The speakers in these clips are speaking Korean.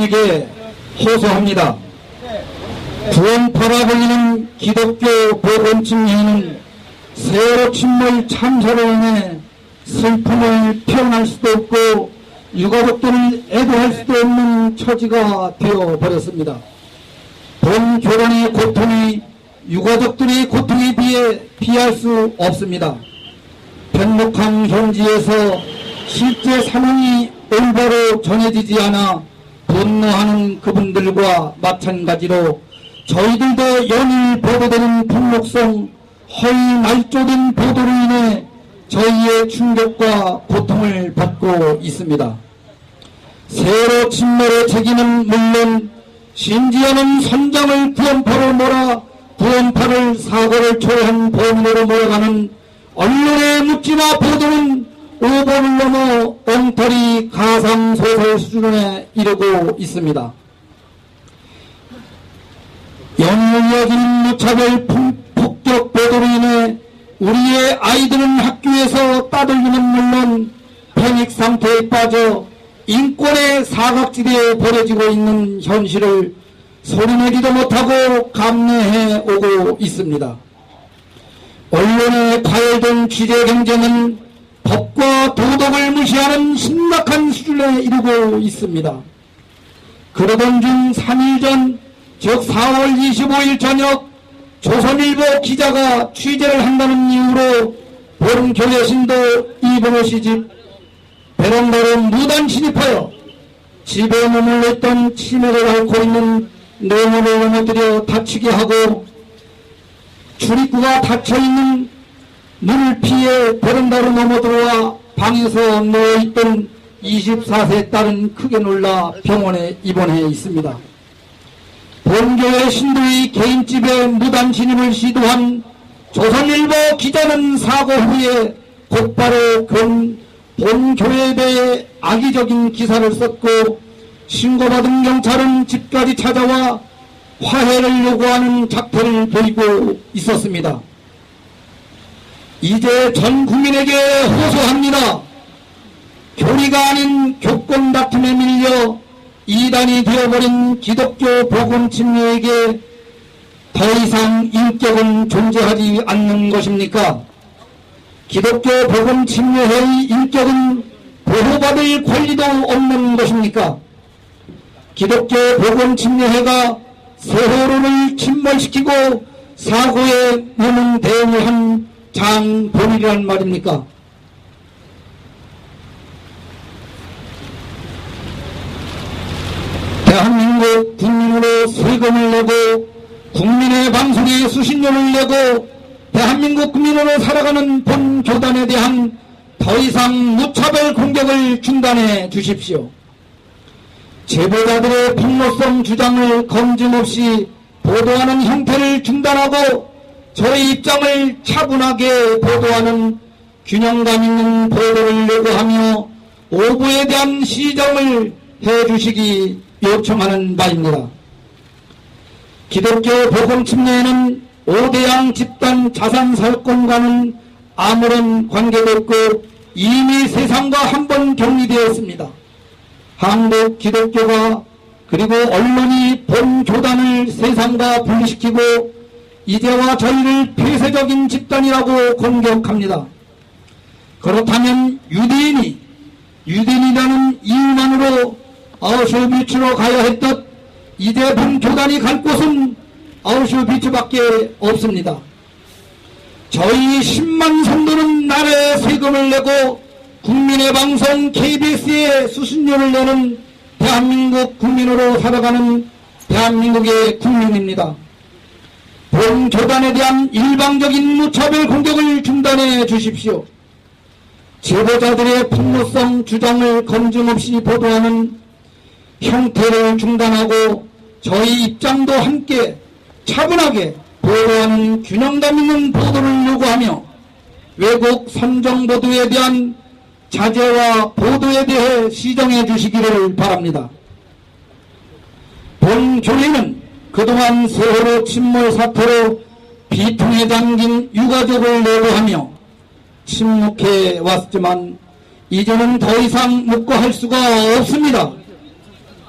국민에게 호소합니다. 구원파라 불리는 기독교 보건침례는 세월호 침몰 참사로 인해 슬픔을 표현할 수도 없고 유가족들을 애도할 수도 없는 처지가 되어버렸습니다. 본 교단의 고통이 유가족들의 고통에 비해 비할 수 없습니다. 편목한 현지에서 실제 상황이 올바로 전해지지 않아 분노하는 그분들과 마찬가지로 저희들도 연일 보도되는 폭력성 허위 날조된 보도로 인해 저희의 충격과 고통을 받고 있습니다. 세월호 침몰의 책임은 물론 심지어는 선장을 구원파로 몰아 구원파를 사고를 초래한 범인으로 몰아가는 언론의 묻지마 보도는 오보를 넘어 엉터리 가상소설 수준에 이르고 있습니다. 연일 이어지는 무차별 폭격 보도로 인해 우리의 아이들은 학교에서 따돌림은 물론 패닉 상태에 빠져 인권의 사각지대에 버려지고 있는 현실을 소리내기도 못하고 감내해 오고 있습니다. 언론의 과열된 취재 경쟁은 법과 도덕을 무시하는 심각한 수준에 이르고 있습니다. 그러던 중 3일 전, 즉 4월 25일 저녁 조선일보 기자가 취재를 한다는 이유로 보름교회 신도 이봉호 씨 집 베란다로 무단 침입하여 집에 머물러 있던 치매를 앓고 있는 노인을 넘어뜨려 다치게 하고 출입구가 닫혀있는 문을 피해 베란다로 넘어들어와 방에서 누워있던 24세 딸은 크게 놀라 병원에 입원해 있습니다. 본교회 신도의 개인집에 무단 진입을 시도한 조선일보 기자는 사고 후에 곧바로 본교회에 대해 악의적인 기사를 썼고 신고받은 경찰은 집까지 찾아와 화해를 요구하는 작태를 보이고 있었습니다. 이제 전 국민에게 호소합니다. 교리가 아닌 교권 다툼에 밀려 이단이 되어버린 기독교 복음 침례에게 더 이상 인격은 존재하지 않는 것입니까? 기독교 복음 침례회의 인격은 보호받을 권리도 없는 것입니까? 기독교 복음 침례회가 세월호를 침몰시키고 사고에 무능 대응을 한 장본이란 말입니까? 대한민국 국민으로 세금을 내고 국민의 방송에 수신료를 내고 대한민국 국민으로 살아가는 본 교단에 대한 더 이상 무차별 공격을 중단해 주십시오. 제보자들의 폭로성 주장을 검증 없이 보도하는 형태를 중단하고 저의 입장을 차분하게 보도하는 균형감 있는 보도를 요구하며 오보에 대한 시정을 해주시기 요청하는 바입니다. 기독교 복음 침례에는 5대양 집단 자산 사건과는 아무런 관계도 없고 이미 세상과 한 번 격리되었습니다. 한국 기독교가 그리고 언론이 본 교단을 세상과 분리시키고 이제와 저희를 폐쇄적인 집단이라고 공격합니다. 그렇다면 유대인이라는 이유만으로 아우슈비츠로 가야 했듯 이제 본 교단이 갈 곳은 아우슈비츠밖에 없습니다. 저희 10만 성도는 나라에 세금을 내고 국민의 방송 KBS에 수신료를 내는 대한민국 국민으로 살아가는 대한민국의 국민입니다. 본 교단에 대한 일방적인 무차별 공격을 중단해 주십시오. 제보자들의 폭로성 주장을 검증 없이 보도하는 형태를 중단하고 저희 입장도 함께 차분하게 보도하는 균형감 있는 보도를 요구하며 외국 선정 보도에 대한 자제와 보도에 대해 시정해 주시기를 바랍니다. 본 교회는 그동안 세월호 침몰 사태로 비통에 잠긴 유가족을 내보하며 침묵해 왔지만 이제는 더 이상 묵고할 수가 없습니다.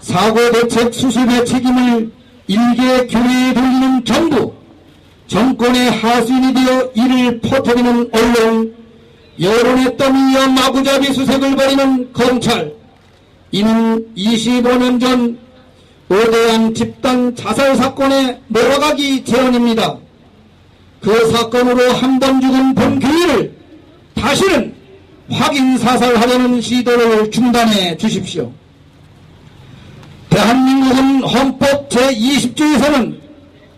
사고 대책 수습의 책임을 일개 교회에 돌리는 정부, 정권의 하수인이 되어 이를 퍼뜨리는 언론, 여론에 떠밀려 마구잡이 수색을 벌이는 검찰. 이는 25년 전 오대양 집단 자살 사건의 몰아가기 재현입니다. 그 사건으로 한 번 죽은 본교회를 다시는 확인 사살하려는 시도를 중단해 주십시오. 대한민국은 헌법 제20조에서는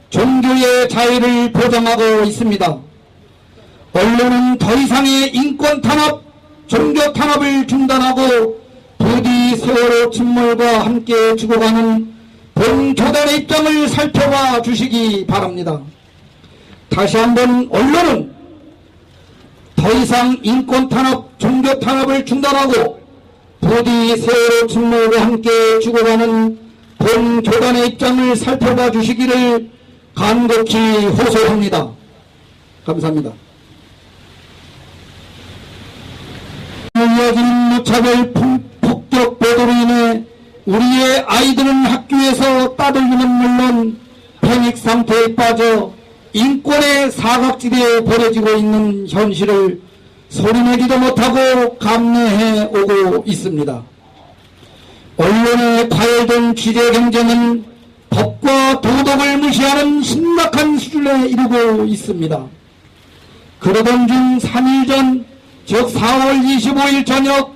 종교의 자유를 보장하고 있습니다. 언론은 더 이상의 인권 탄압, 종교 탄압을 중단하고 부디 세월호 침몰과 함께 죽어가는 본교단의 입장을 살펴봐 주시기 바랍니다. 다시 한번 언론은 더 이상 인권 탄압, 종교 탄압을 중단하고 부디 세월호 침몰과 함께 죽어가는 본교단의 입장을 살펴봐 주시기를 간곡히 호소합니다. 감사합니다. 이어지는 무차별 폭격 보도로 인해 우리의 아이들은 학교에서 따돌림은 물론 패닉 상태에 빠져 인권의 사각지대에 버려지고 있는 현실을 소리내지도 못하고 감내해 오고 있습니다. 언론의 과열된 취재 경쟁은 법과 도덕을 무시하는 심각한 수준에 이르고 있습니다. 그러던 중 3일 전, 즉 4월 25일 저녁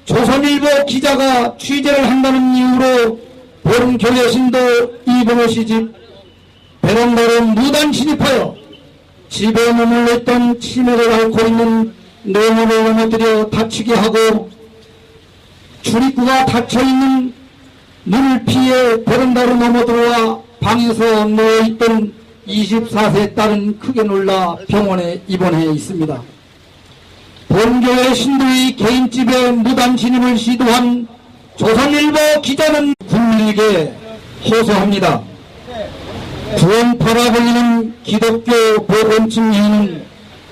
조선일보 기자가 취재를 한다는 이유로 본교회 신도 이봉호 씨 집 베란다로 무단 침입하여 집에 머물러 있던 치매를 앓고 있는 노인을 넘어뜨려 다치게 하고 출입구가 닫혀있는 문을 피해 베란다로 넘어들어와 방에서 누워있던 24세 딸은 크게 놀라 병원에 입원해 있습니다. 본교회 신도의 개인집에 무단 침입을 시도한 조선일보 기자는 국민에게 호소합니다. 구원파라 불리는 기독교 보건침례는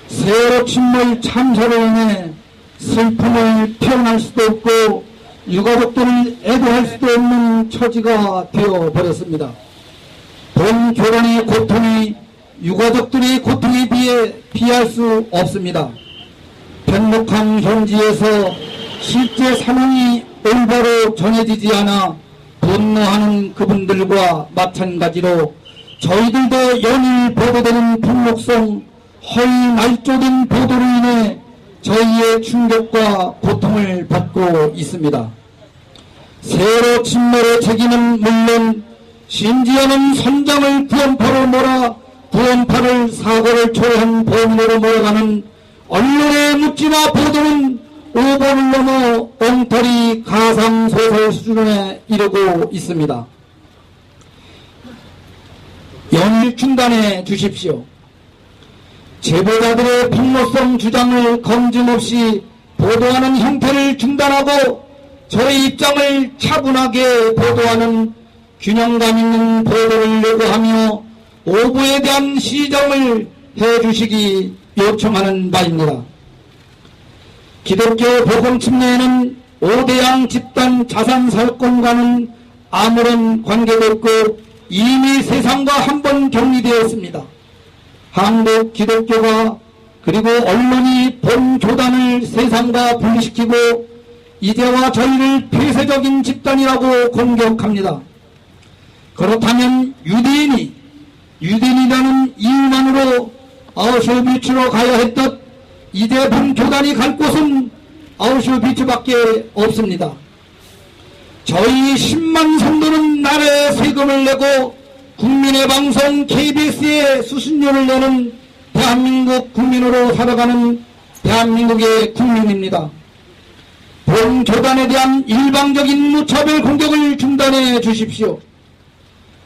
세월호 침몰 참사로 인해 슬픔을 표현할 수도 없고 유가족들을 애도할 수도 없는 처지가 되어버렸습니다. 본교단의 고통이 유가족들의 고통에 비해 비할 수 없습니다. 편목한 현지에서 실제 상황이 올바로 전해지지 않아 분노하는 그분들과 마찬가지로 저희들도 연일 보도되는 폭력성 허위 날조된 보도로 인해 저희의 충격과 고통을 받고 있습니다. 세월호 침몰의 책임은 물론 심지어는 선장을 구원파로 몰아 구원파를 사고를 초래한 범인으로 몰아가는 언론의 묻지마 보도는 오보를 넘어 엉터리 가상소설 수준에 이르고 있습니다. 연일 중단해 주십시오. 제보자들의 폭로성 주장을 검증없이 보도하는 형태를 중단하고 저의 입장을 차분하게 보도하는 균형감 있는 보도를 요구하며 오보에 대한 시정을 해주시기 요청하는 바입니다. 기독교 보건침례에는 오대양 집단 자산 사건과는 아무런 관계도 없고 이미 세상과 한 번 격리되었습니다. 한국 기독교가 그리고 언론이 본교단을 세상과 분리시키고 이제와 저희를 폐쇄적인 집단이라고 공격합니다. 그렇다면 유대인이라는 이유만으로 아우슈비츠로 가야 했듯 이제 본교단이 갈 곳은 아우슈비츠밖에 없습니다. 저희 10만 성도는 나라에 세금을 내고 국민의 방송 KBS에 수신료를 내는 대한민국 국민으로 살아가는 대한민국의 국민입니다. 본교단에 대한 일방적인 무차별 공격을 중단해 주십시오.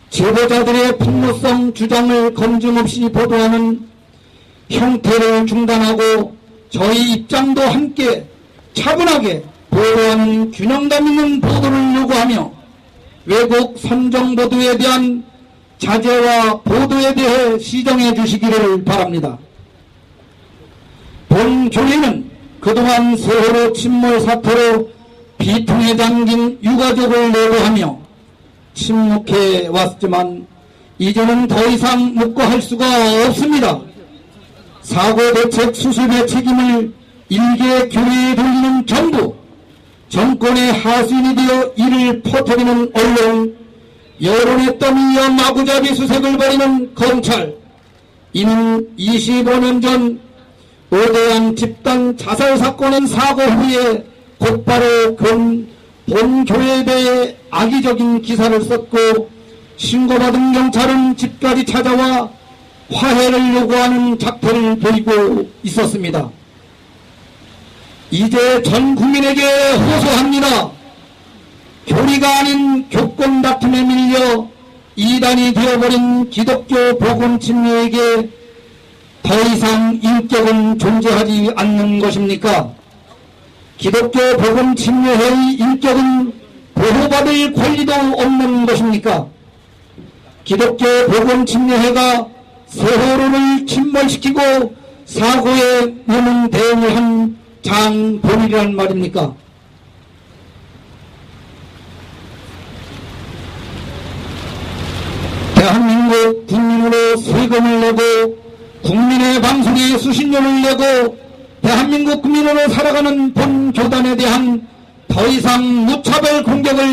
제보자들의 폭로성 주장을 검증 없이 보도하는 형태를 중단하고 저희 입장도 함께 차분하게 보도하는 균형감 있는 보도를 요구하며 외국 선정 보도에 대한 자제와 보도에 대해 시정해 주시기를 바랍니다. 본교회는 그동안 세월호 침몰 사태로 비통에 잠긴 유가족을 내고하며 침묵해 왔지만 이제는 더 이상 묵고할 수가 없습니다. 사고 대책 수습의 책임을 일개 교회에 돌리는 정부, 정권의 하수인이 되어 이를 퍼뜨리는 언론, 여론의 더미와 마구잡이 수색을 벌이는 검찰, 이는 25년 전 거대한 집단 자살 사건의 사고 후에 곧바로 본 교회에 대해 악의적인 기사를 썼고 신고받은 경찰은 집까지 찾아와 화해를 요구하는 작태를 보이고 있었습니다. 이제 전 국민에게 호소합니다. 교리가 아닌 교권 다툼에 밀려 이단이 되어버린 기독교 복음 침례에게 더 이상 인격은 존재하지 않는 것입니까? 기독교 복음 침례회의 인격은 보호받을 권리도 없는 것입니까? 기독교 복음 침례회가 세월호를 침몰시키고 사고에 무는 대응을 한 장본인이란 말입니까? 대한민국 국민으로 세금을 내고 국민의 방송에 수신료를 내고 대한민국 국민으로 살아가는 본 교단에 대한 더 이상 무차별 공격을